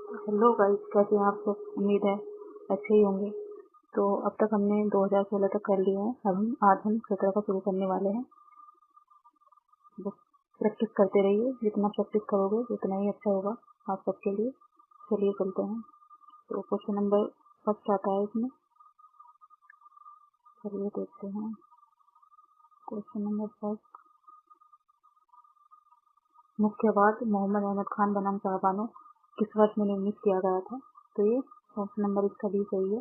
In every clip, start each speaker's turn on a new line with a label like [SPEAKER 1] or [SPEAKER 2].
[SPEAKER 1] Hello guys, कैसे हैं आप सब। उम्मीद है अच्छे ही होंगे। तो अब तक हमने 2016 तक कर लिए हैं। आज हम 17 का शुरू करने वाले हैं। बस प्रैक्टिस करते रहिए, जितना प्रैक्टिस करोगे उतना ही अच्छा होगा आप सबके लिए। चलिए चलते हैं। तो क्वेश्चन नंबर फर्स्ट आता है इसमें। चलिए देखते हैं क्वेश्चन नंबर फर्स्ट। मुख्य वाद मोहम्मद अहमद खान बनाम साहबानो किस वर्ष में निर्मित किया गया था। तो ये ऑप्शन नंबर इसका भी सही है,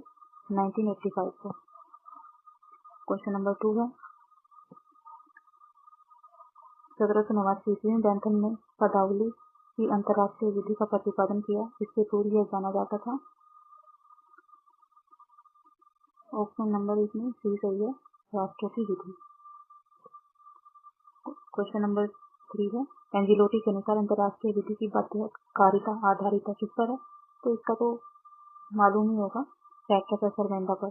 [SPEAKER 1] 1985 को। क्वेश्चन नंबर 2 है, 1789 ईस्वी में बैंथन ने पदावली की अंतर्राष्ट्रीय विधि का प्रतिपादन किया। इससे पूर्व यह जाना जाता था। ऑप्शन नंबर इसमें सी सही है, राष्ट्रों की विधि। क्वेश्चन नंबर 3 है, एंजिलोटी के अनुसार अंतर्राष्ट्रीय विधि की बाध्यकारिता आधारिता किस पर है। तो इसका तो मालूम ही होगा, फैक्टर सर्वेंडा पर,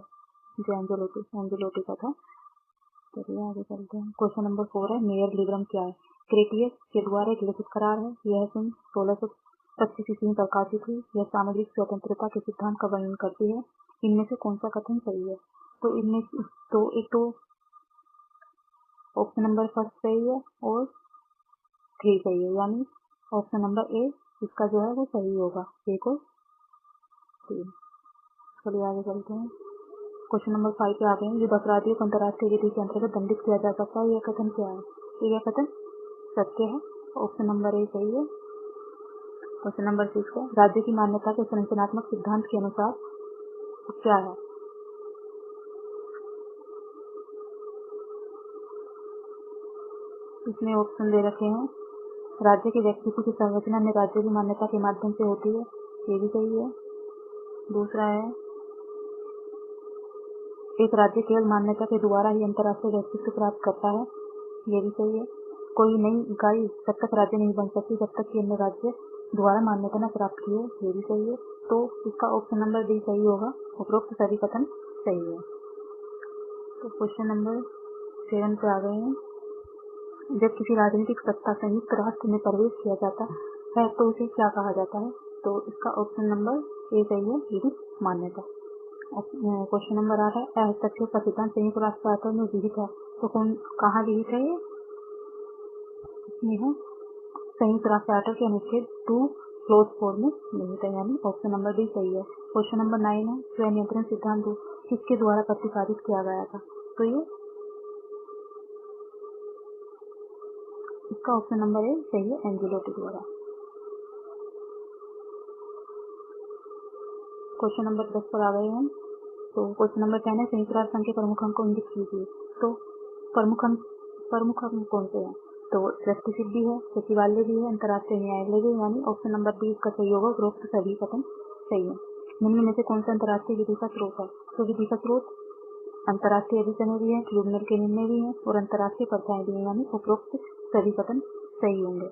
[SPEAKER 1] जो एंजिलोटी का था। चलिए आगे चलते हैं। क्वेश्चन नंबर 4 है, मेयर लिबरम क्या है। क्रेटियस के द्वारा एक लिखित करार है। यह सन 1625 ईस्वी में प्रकाशित हुई। यह सामग्रिक स्वतंत्रता के सिद्धांत का वर्णन करती है। इनमें से कौन सा कथन सही है। तो इनमें एक तो ऑप्शन नंबर फर्स्ट सही है और 3 सही है, यानी ऑप्शन नंबर ए इसका जो है वो सही होगा, 1 और 3। चलिए आगे चलते हैं। क्वेश्चन नंबर 5 पे आ गए हैं। युद्ध अपराधियों को अंतर्राष्ट्रीय विधि के अंतर्गत दंडित किया जा सकता है। यह कथन क्या है। तो यह कथन सत्य है, ऑप्शन नंबर ए सही है। क्वेश्चन नंबर 6 है, राज्य की मान्यता के संरचनात्मक सिद्धांत के अनुसार क्या है। इसमें ऑप्शन दे रखे हैं, राज्य की व्यक्तित्व की संरचना में राज्य की मान्यता के माध्यम से होती है। ये भी सही है। दूसरा है, एक राज्य केवल मान्यता के द्वारा ही अंतर्राष्ट्रीय व्यक्तित्व प्राप्त करता है। ये भी सही है। कोई नई इकाई तब तक राज्य नहीं बन सकती जब तक कि अन्य राज्य द्वारा मान्यता न प्राप्त की हो। ये भी सही है। तो इसका ऑप्शन नंबर डी सही होगा, उपरोक्त सभी कथन सही है। तो क्वेश्चन नंबर 7 पे आ गए हैं। जब किसी राजनीतिक सत्ता संयुक्त राष्ट्र में प्रवेश किया जाता है तो उसे क्या कहा जाता है। तो इसका ऑप्शन नंबर ए सही है, विधिक मान्यता। क्वेश्चन नंबर 8 है, हस्तक्षेप का सिद्धांत संयुक्त राष्ट्र चार्टर में विहित है। तो कहाँ विहित है ये। इसमें है संयुक्त राष्ट्र चार्टर के अनुच्छेद 2 क्लोज 4 में निहित है, यानी ऑप्शन नंबर डी सही है। क्वेश्चन नंबर 9 है, स्वयं नियंत्रण सिद्धांत किसके द्वारा प्रतिपादित किया गया था। तो ये इसका ऑप्शन नंबर ए सही है, एंजिलोटी द्वारा। क्वेश्चन नंबर 10 पर आ गए हैं। तो क्वेश्चन नंबर 10 है, संयुक्त राष्ट्र संघ के प्रमुख अंग को इंगित कीजिए। तो प्रमुख अंग कौन से हैं। तो ट्रस्टीशिप भी है, सचिवालय भी है, अंतर्राष्ट्रीय न्यायालय भी, यानी ऑप्शन नंबर बी इसका सही होगा, उपरोक्त सभी कथन सही है। निम्न में से कौन सा अंतर्राष्ट्रीय विधि का स्रोत है। तो विधि का स्रोत अंतर्राष्ट्रीय अधिसमय भी है, ट्रिब्यूनल के निर्णय भी है और अंतर्राष्ट्रीय प्रथाएं भी है, यानी उपरोक्त सभी कथन सही होंगे।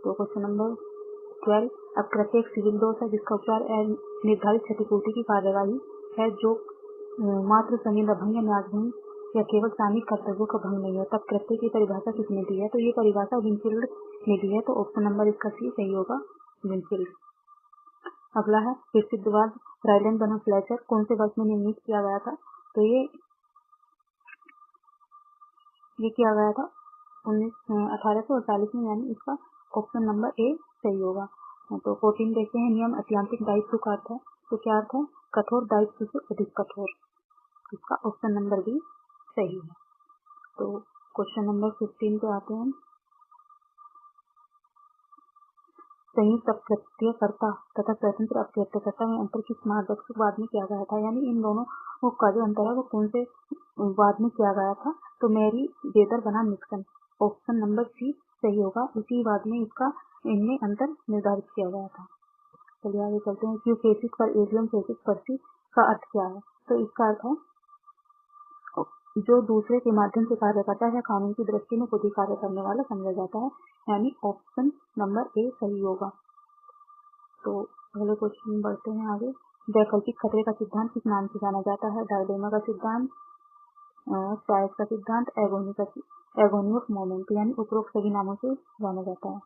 [SPEAKER 1] तो क्वेश्चन नंबर 12, अकृत्य एक सिविल दोष है जिसका उपचार निर्धारित क्षतिपूर्ति की कार्यवाही है, जो मात्र संविदा भंग या न्यास भंग या केवल सामयिक कर्तव्यों का भंग नहीं है। तब कृत्य की परिभाषा किसने दी है। तो ये परिभाषा विनफील्ड ने दी है। तो ऑप्शन नंबर इसका सी सही होगा, विनफील्ड। अगला है, प्रसिद्धवाद राइलैंड बनाम फ्लेचर कौन से वर्ष में निर्मित किया गया था। तो ये किया गया था 1848 में, यानी इसका ऑप्शन नंबर ए सही होगा। तो 14 देखते हैं, नियम अत्यंतिक दायित्व का अर्थ है। तो क्या अर्थ है, कठोर दायित्व से अधिक कठोर। इसका ऑप्शन नंबर बी सही है। तो क्वेश्चन नंबर 15 पे आते हैं, संयुक्त अपकृत्यकर्ता तथा स्वतंत्र अपकृत्यकर्ता में अंतर किस मार्गदर्शक वाद में किया गया था। यानी इन दोनों का जो अंतर है वो कौन से वाद में किया गया था। तो मैरी वेदर बनाम निक्सन, ऑप्शन नंबर सी सही होगा, इसी वाद में इनमें अंतर निर्धारित किया गया था। चलिए आगे चलते हैं। क्यू फेसिस पर एलियम फेसिस पर्सी का अर्थ क्या है। तो इसका अर्थ है जो दूसरे के माध्यम से कार्य करता है, कानून की दृष्टि में खुद ही कार्य करने वाला समझा जाता है, यानी ऑप्शन नंबर ए सही होगा। तो अगले क्वेश्चन बढ़ते हैं आगे। वैकल्पिक खतरे का सिद्धांत किस नाम से जाना जाता है। डायलेमा का सिद्धांत, चाइल्ड का सिद्धांत, एगोनी ऑफ मोमेंट, यानी उपरोक्त सभी नामों से जाना जाता है।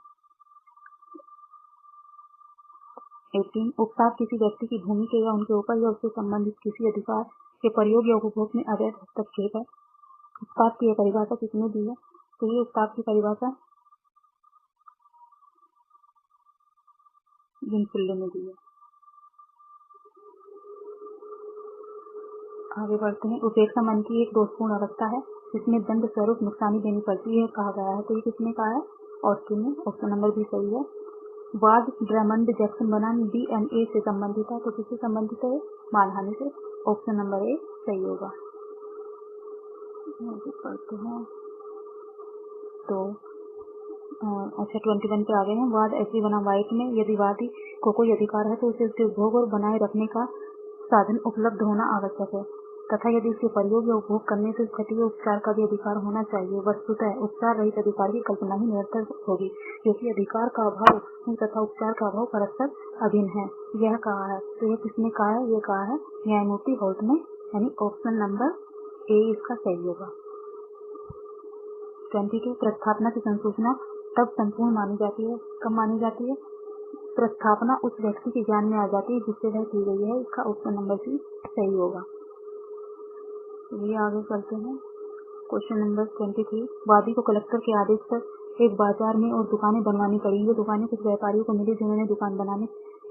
[SPEAKER 1] 18 उपसाद किसी व्यक्ति की भूमि के या उनके ऊपर या उससे संबंधित किसी अधिकार के प्रयोग या उपभोग में अवैध हस्तक्षेप है। उत्पाद की यह परिभाषा किसने दी है? तो ये उत्पाद की परिभाषा जिनफिल्डे ने दी है। आगे बढ़ते हैं। उपेक्षा मन की एक दोषपूर्ण अवस्था है जिसमें दंड स्वरूप नुकसानी देनी पड़ती है कहा गया है। तो ये किसने कहा है? ऑस्टिन ने। ऑप्शन नंबर बी सही है। वाद ड्रमंड जैक्सन बनाम DNA से संबंधित है। तो किससे संबंधित है? मानहानि से। ऑप्शन नंबर ए सही होगा। पढ़ते हैं तो अच्छा 21 पे आ गए हैं। वाद ऐसी बनाम वाइट में यदि वादी को कोई अधिकार है तो उसे उसके उपभोग और बनाए रखने का साधन उपलब्ध होना आवश्यक है तथा यदि उसके प्रयोग या उपभोग करने से घटिया उपचार का भी अधिकार होना चाहिए। वस्तुतः उपचार रहित अधिकार की कल्पना ही निरर्थक होगी क्योंकि अधिकार का अभाव तथा उपचार का अभाव परस्पर अभिन्न है। यह कहा है। तो यह किसने कहा है? ये कहा है न्यायमूर्ति होल्ट ने, यानी ऑप्शन नंबर ए इसका सही होगा। 22 प्रस्थापना की संसूचना तब संपूर्ण मानी जाती है। कब मानी जाती है? प्रस्थापना उस व्यक्ति के ज्ञान में आ जाती है जिससे वह की गई है। इसका ऑप्शन नंबर सी सही होगा। चलिए आगे चलते हैं। क्वेश्चन नंबर 23 वादी को कलेक्टर के आदेश पर एक बाजार में और दुकानें बनवानी पड़ी। ये दुकानें कुछ व्यापारियों को मिली जिन्होंने दुकान बनाने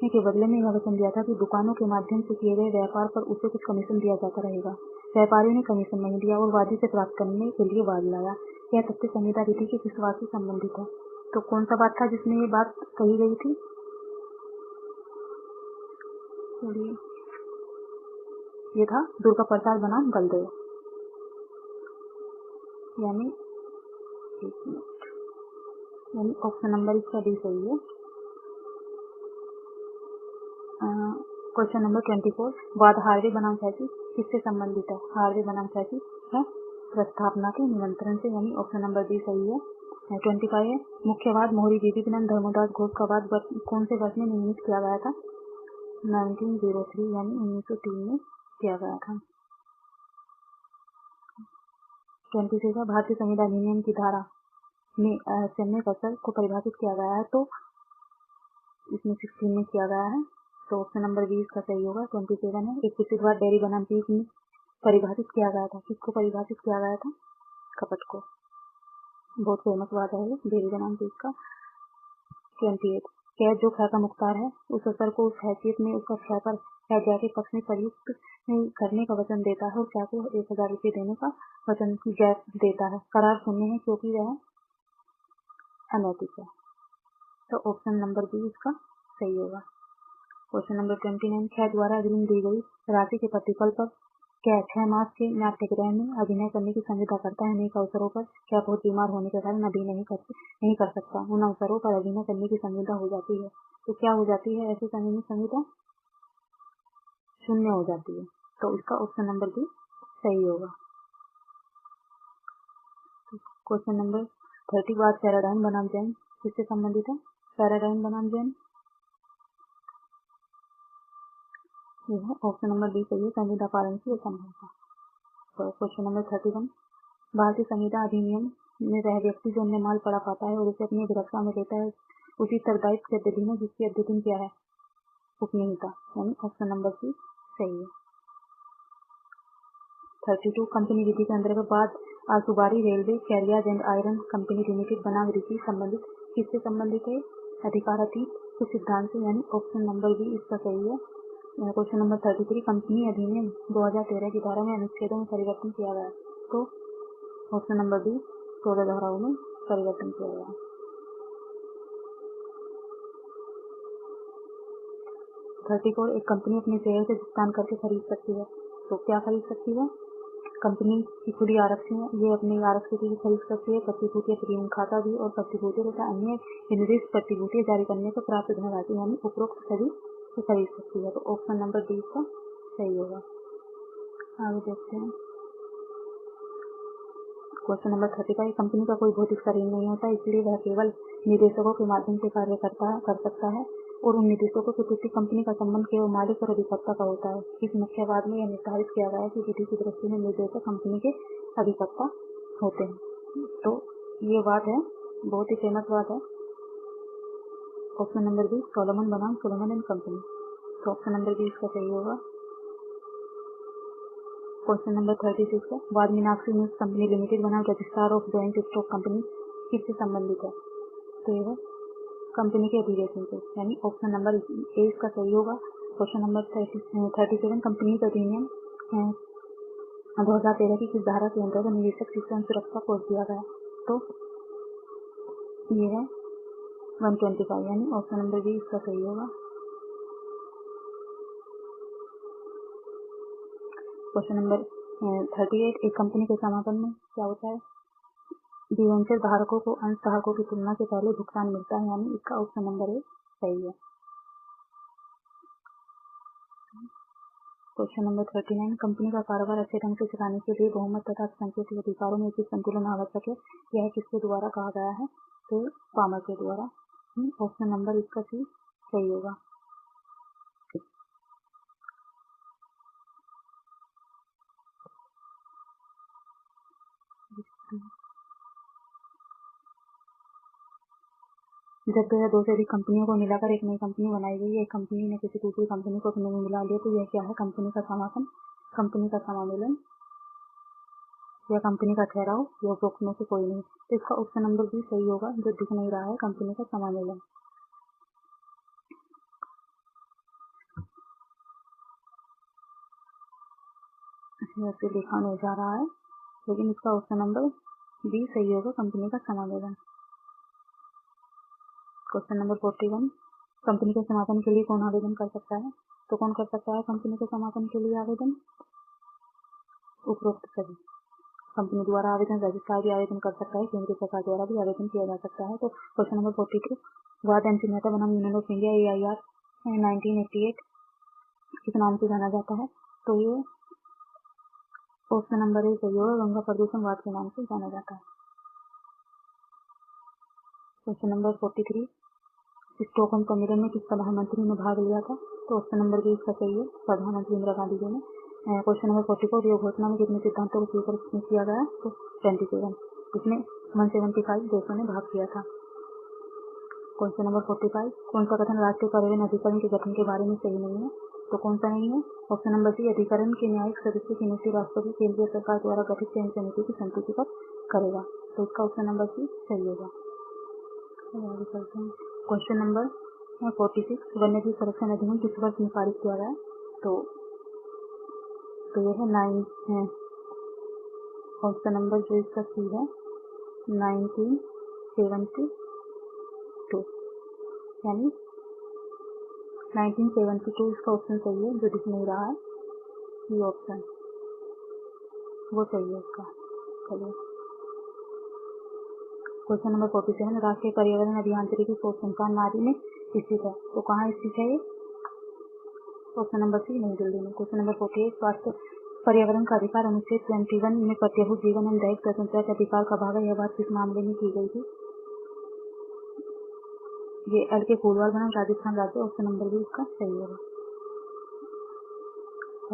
[SPEAKER 1] के बदले में यह वचन दिया था कि दुकानों के माध्यम से किए गए व्यापार पर उसे कुछ कमीशन दिया जाता रहेगा। व्यापारियों ने कमीशन नहीं दिया और वादी से प्राप्त करने के लिए वाद लाया। यह तथ्य संहिता विधि के किस बात से संबंधित है? तो कौन सा बात था जिसमें ये बात कही गई थी? चलिए ये था दुर्गा प्रसाद बनाम गलदेव, यानी ऑप्शन नंबर इसका डी सही है। क्वेश्चन नंबर 24 वाद हार्वे बनाम फैसी किससे संबंधित है? हार्वे बनाम फैसी है प्रस्थापना के निमंत्रण से, यानी ऑप्शन नंबर बी सही है। 25 है मुख्यवाद मोहरी विवेकानंद धर्मदास घोष का वाद कौन से वर्ष में निर्मित किया गया था? 1903 यानी 1903 में किया गया था। 26 भारतीय संविधान अधिनियम की धारा में असैन्य असर को परिभाषित किया गया है। तो इसमें 16 में किया गया है। तो ऑप्शन नंबर 20 का सही होगा। 27 है एक प्रसिद्ध वाद डेयरी बनाम पीस में परिभाषित किया गया था। किसको परिभाषित किया गया था? कपट को। बहुत फेमस वाद है डेयरी बनाम पीस का। 28 कैद जो ख्या का मुख्तार है उस असर को उस हैसियत में उसका ख्या पर ख्या के पक्ष में प्रयुक्त करने का वचन देता है और ख्या को 1000 रुपये देने का वचन देता है। करार शून्य है क्योंकि वह अनैतिक है। तो ऑप्शन नंबर बी इसका सही होगा। क्वेश्चन नंबर 29 ख्या द्वारा अग्रिम दी गई राशि के प्रतिफल पर क्या 6 मास के नाट्यगृह में अभिनय करने की संविदा करता है? अनेक अवसरों पर क्या बहुत बीमार होने के कारण अभिनय नहीं कर सकता। उन अवसरों पर अभिनय करने की संविदा हो जाती है। तो क्या हो जाती है ऐसे समय में? संविदा शून्य हो जाती है। तो इसका ऑप्शन नंबर बी सही होगा। क्वेश्चन नंबर 30 वाद पैराडाइम बनाम जैन किससे संबंधित है? पैराडाइम बनाम जैन यह ऑप्शन नंबर डी सही है। संविदा पालन की असंभवता। तो क्वेश्चन नंबर 31 भारतीय संविदा अधिनियम में वह व्यक्ति जो अन्य माल पड़ा पाता है और उसे अपनी सुरक्षा में लेता है उसी उत्तरदायित्व के अध्ययन है जिसकी अध्ययन क्या है? उपनिहिता, यानी ऑप्शन नंबर सी सही है। 32 कंपनी विधि के अंतर्गत बाद Ashbury railway carriers and iron company limited बनाम रीति संबंधित किससे संबंधित है? अधिकारातीत कुछ सिद्धांत से, यानी ऑप्शन नंबर बी इसका सही है। क्वेश्चन नंबर 33 कंपनी अधिनियम 2013 की धारा में अनुच्छेदों में परिवर्तन किया गया। तो ऑप्शन नंबर बी 16 धाराओं में परिवर्तन किया गया। 34 एक कंपनी अपने शेयर से भुगतान करके खरीद सकती है। तो क्या खरीद सकती है? कंपनी की खुली आरक्षण ये अपने आरक्षण की खरीद सकती है। प्रतिभूति प्रीमियम खाता भी और प्रतिभूति तथा अन्य विनिर्दिष्ट प्रतिभूति जारी करने पर प्राप्त धनराशि यानी उपरोक्त सभी से खरीद सकती है। तो ऑप्शन नंबर डी का सही होगा। आगे देखते हैं। क्वेश्चन नंबर 35 कंपनी का कोई भौतिक शरीर नहीं होता इसलिए वह केवल निदेशकों के माध्यम से कार्य कर सकता है और उन निदेशकों के प्रति कंपनी का संबंध केवल मालिक और अधिकर्ता का होता है। इस मुख्यवाद में यह निर्धारित किया गया है कि विधि की दृष्टि में निदेशक कंपनी के अधिकर्ता होते हैं। तो ये वाद है, बहुत ही फेमस वाद है। ऑप्शन नंबर बी सोलोमन बनाम सोलोमन एंड कंपनी। तो ऑप्शन नंबर बी इसका सही होगा। क्वेश्चन नंबर 36 है, बाद मीनाक्षी न्यूज कंपनी लिमिटेड बनाम registrar of joint stock company किससे संबंधित है? तो ये है कंपनी के अधिवेशन से, यानी ऑप्शन नंबर ए इसका सही होगा। क्वेश्चन नंबर 37 कंपनी अधिनियम 2013 की किस धारा के अंतर्गत निवेशक शिक्षा एवं सुरक्षा कोड दिया गया? तो ये है 125, यानी ऑप्शन नंबर बी इसका सही होगा। क्वेश्चन नंबर 38, एक कंपनी के समापन में क्या होता है? डिवेंचर धारकों को अंश धारकों की तुलना से पहले भुगतान मिलता है, यानी इसका ऑप्शन नंबर ए सही है। क्वेश्चन नंबर 39, कंपनी का कारोबार अच्छे ढंग से चलाने के लिए बहुमत तथा संकेत के अधिकारों में उचित संतुलन आवश्यक है, यह किसके द्वारा कहा गया है? तो पामर के द्वारा। ऑप्शन नंबर इसका सी सही होगा। जब 2002 से अधिक कंपनियों को मिलाकर एक नई कंपनी बनाई गई, एक कंपनी ने किसी दूसरी कंपनी को अपने में मिला लिया, तो यह क्या है? कंपनी का समापन, कंपनी का समामेलन या कंपनी का ठहराव, या उपरोक्त में से कोई नहीं। तो इसका ऑप्शन नंबर बी सही होगा, जो दिख नहीं रहा है, कंपनी का समामेलन। ऐसे लिखा नहीं जा रहा है, लेकिन इसका ऑप्शन नंबर बी सही होगा, कंपनी का समामेलन। क्वेश्चन नंबर 41, कंपनी के समापन के लिए कौन आवेदन कर सकता है? तो कौन कर सकता है कंपनी के समापन के लिए आवेदन? उपरोक्त सभी। कंपनी द्वारा आवेदन, रजिस्ट्रार भी आवेदन कर सकता है, केंद्रीय सरकार द्वारा भी आवेदन किया जा सकता है। तो क्वेश्चन नंबर 42, वाद एंड मेहता बनाम यूनियन ऑफ इंडिया AIR 1988 किस नाम से जाना जाता है? तो ये ऑप्शन नंबर ए सही होगा, गंगा प्रदूषण वाद के नाम से जाना जाता है। क्वेश्चन नंबर 43, स्टॉकहोम सम्मेलन में किस प्रधानमंत्री ने भाग लिया था? तो ऑप्शन नंबर बी इसका सही है, प्रधानमंत्री इंदिरा गांधी जी ने। क्वेश्चन नंबर 44, योग घोषणा में कितने सिद्धांतों को स्वीकार किया गया? तो 27, इसमें 175 देशों ने भाग लिया था। क्वेश्चन नंबर 45, कौन सा कथन राष्ट्रीय पर्यावरण अधिकरण के गठन के बारे में सही नहीं है? तो कौन सा नहीं है? ऑप्शन नंबर सी, अधिकरण के न्यायिक सदस्य की नियुक्ति राष्ट्रपति केंद्रीय सरकार द्वारा गठित चयन समिति की संतुष्टि पर करेगा। तो इसका ऑप्शन नंबर सी सही होगा। आगे चलते हैं। क्वेश्चन नंबर 46, वन्यजीव संरक्षण अधिनियम किस वर्ष में पारित किया गया? तो यह है 9 ऑप्शन नंबर जो इसका सी है 1972, यानी 1972 इसका ऑप्शन सही है, जो दिख नहीं रहा है, ये ऑप्शन वो सही है इसका। चलिए क्वेश्चन नंबर 47, राष्ट्रीय पर्यावरण अभियांत्रिकी शोध संस्थान नारी में स्थित है, तो कहाँ स्थित है ये? ऑप्शन नंबर सी, नई दिल्ली में। क्वेश्चन नंबर 48, स्वास्थ्य पर्यावरण का अधिकार अनुच्छेद 21 में प्रत्यभूत जीवन एवं दैहिक स्वतंत्रता के अधिकार का भाग है, यह बात किस मामले में की गई थी? ये एल के फूलवाल बनाम राजस्थान राज्य, ऑप्शन नंबर भी इसका सही होगा।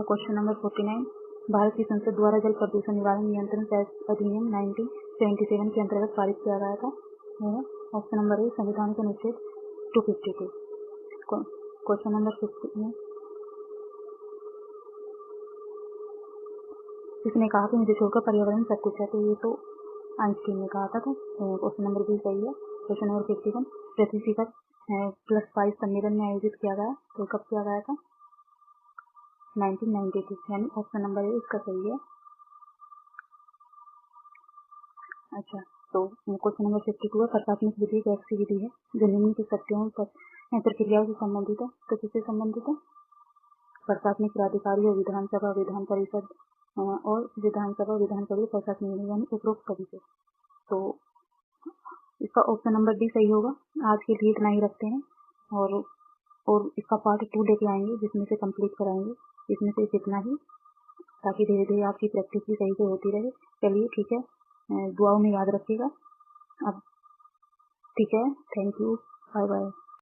[SPEAKER 1] क्वेश्चन नंबर 49, भारत की संसद द्वारा जल प्रदूषण निवारण नियंत्रण अधिनियम 1977 के अंतर्गत पारित किया गया था, ऑप्शन नंबर ए, संविधान के अनुच्छेद 252। क्वेश्चन नंबर 50, इसने कहा कि मुझे छोड़कर पर्यावरण सब कुछ है, तो ये तो आइंस्टीन ने कहा था, तो क्वेश्चन नंबर बी सही है। क्वेश्चन नंबर 51, पृथ्वी शिखर +5 सम्मेलन में आयोजित किया गया, तो कब किया गया था? 1992, यानी ऑप्शन नंबर ए इसका सही है। अच्छा, तो क्वेश्चन नंबर 52 है, प्रशासनिक विधि एक ऐसी विधि है जो निम्नलिखित सत्यों प्रक्रियाओं से संबंधित है, तो किससे संबंधित है? प्रशासनिक प्राधिकारी और विधानसभा, विधान परिषद और विधानसभा, विधान परिषद, प्रशासनिक, यानी उपरोक्त सभी से। तो इसका ऑप्शन नंबर डी सही होगा। आज के लिए इतना ही रखते हैं, और इसका पार्ट 2 लेके आएंगे, जिसमें से कंप्लीट कराएंगे, इसमें से इतना ही, ताकि धीरे धीरे आपकी प्रैक्टिस भी सही से होती रहे। चलिए ठीक है, दुआओं में याद रखिएगा। अब ठीक है, थैंक यू, बाय बाय।